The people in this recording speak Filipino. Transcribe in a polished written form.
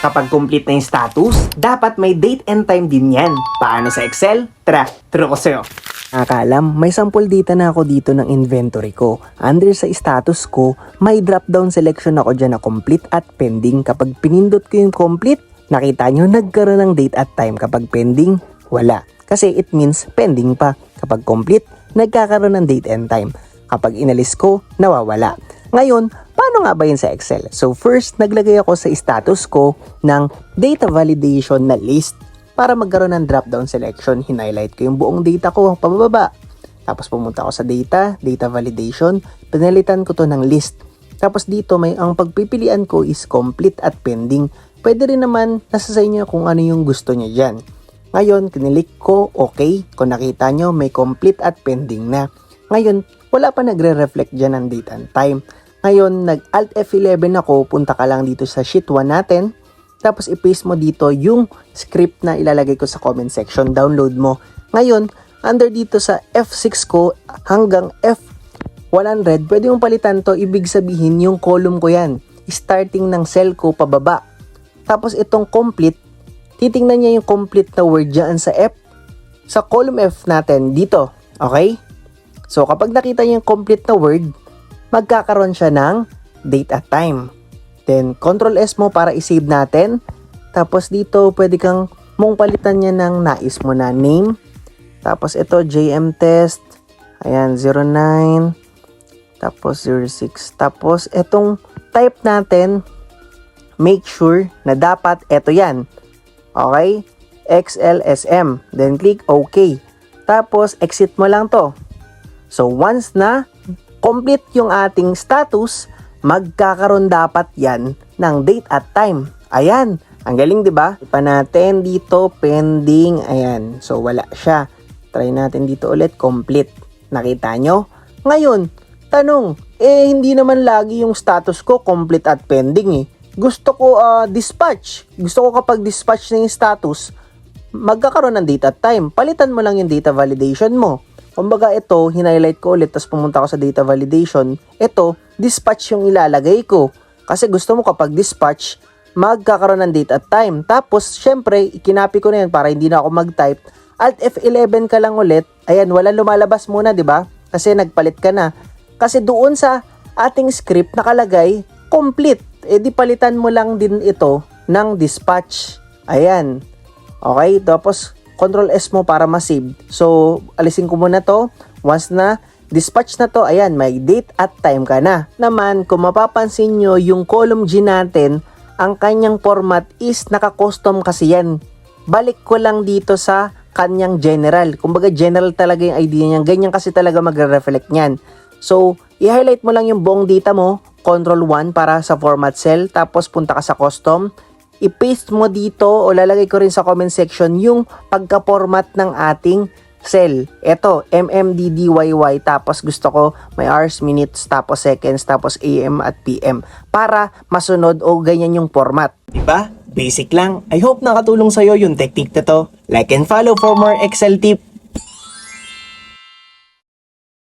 Kapag complete na yung status, dapat may date and time din yan. Paano sa Excel? Tara, turo ko sa'yo. Nakakaalam, may sample data na ako dito ng inventory ko. Under sa status ko, may drop down selection ako dyan na complete at pending. Kapag pinindot ko yung complete, nakita nyo nagkaroon ng date at time. Kapag pending, wala. Kasi it means pending pa. Kapag complete, nagkakaroon ng date and time. Kapag inalis ko, nawawala. Ngayon, paano nga ba yun sa Excel? So first, naglagay ako sa status ko ng data validation na list para magkaroon ng drop-down selection. Hinighlight ko yung buong data ko pababa. Tapos pumunta ako sa data validation, pinalitan ko to ng list. Tapos dito ang pagpipilian ko is complete at pending. Pwede rin naman nasa sa inyo kung ano yung gusto niya dyan. Ngayon, kinilik ko okay. Kung nakita nyo, may complete at pending na. Ngayon, wala pa nagre-reflect dyan ng date and time. Ngayon, nag-Alt F11 ako, punta ka lang dito sa sheet 1 natin. Tapos i-paste mo dito yung script na ilalagay ko sa comment section. Download mo. Ngayon, under dito sa F6 ko hanggang F100, pwede mong palitan to. Ibig sabihin yung column ko yan. Starting ng cell ko pababa. Tapos itong complete, titingnan niya yung complete na word dyan sa F. Sa column F natin dito. Okay? So kapag nakita niya yung complete na word, magkakaroon siya ng date at time. Then, Ctrl S mo para i-save natin. Tapos dito, pwede kang mong palitan niya ng nais mo na name. Tapos ito, JM test. Ayan, 09. Tapos 06. Tapos itong type natin, make sure na dapat ito yan. Okay? XLSM. Then, click OK. Tapos, exit mo lang to. So, once na complete yung ating status, magkakaroon dapat yan ng date at time. Ayan, ang galing 'di ba? Ipa natin dito pending, ayan. So wala siya. Try natin dito ulit, complete. Nakita nyo? Ngayon, tanong, hindi naman lagi yung status ko complete at pending eh. Gusto ko dispatch. Gusto ko kapag dispatch na yung status, magkakaroon ng date at time. Palitan mo lang yung data validation mo. Kumbaga ito, hinighlight ko ulit, tapos pumunta ako sa data validation. Ito, dispatch yung ilalagay ko. Kasi gusto mo kapag dispatch, magkakaroon ng date at time. Tapos, syempre, ikinapi ko na yan para hindi na ako mag-type. Alt F11 ka lang ulit. Ayan, wala lumalabas muna, di ba? Kasi nagpalit ka na. Kasi doon sa ating script nakalagay, complete. Di palitan mo lang din ito ng dispatch. Ayan. Okay, tapos Ctrl S mo para ma-save. So, alisin ko muna to. Once na dispatch na to, ayan, may date at time ka na. Naman, kung mapapansin nyo, yung column G natin, ang kanyang format is naka-custom kasi yan. Balik ko lang dito sa kanyang general. Kumbaga, general talaga yung idea niyan. Ganyan kasi talaga magre-reflect niyan. So, i-highlight mo lang yung buong data mo. Ctrl 1 para sa format cell. Tapos, punta ka sa custom. I-paste mo dito o lalagay ko rin sa comment section yung pagka-format ng ating cell. Ito, MMDDYY, tapos gusto ko may hours, minutes, tapos seconds, tapos AM at PM para masunod o ganyan yung format. Diba? Basic lang. I hope nakatulong sa'yo yung technique na to. Like and follow for more Excel tip.